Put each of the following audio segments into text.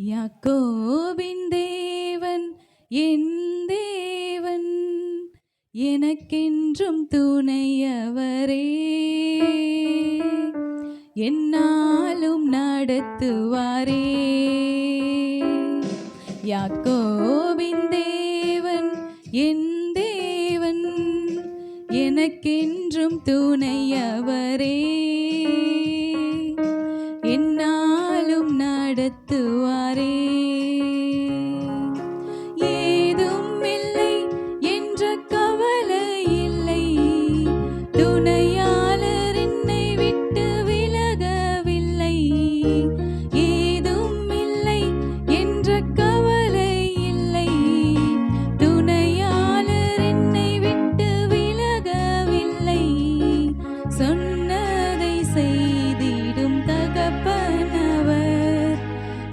யாக்கோபின் தேவன் என் தேவன், எனக்கென்றும் துணையவரே. என்னாலும் நடத்துவாரே. யாக்கோபின் தேவன் என் தேவன், எனக்கென்றும் துணையவரே. என்னாலும் நடத்துவாரே. ஏதும் இல்லை என்ற கவலை இல்லை, துணையாளர் என்னை விட்டு விலகவில்லை. ஏதும் இல்லை என்ற கவலை இல்லை, துணையாளர் என்னை விட்டு விலகவில்லை. சொன்னதை செய்திடும் தகப்பனவர்,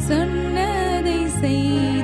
சொன்னதை செய்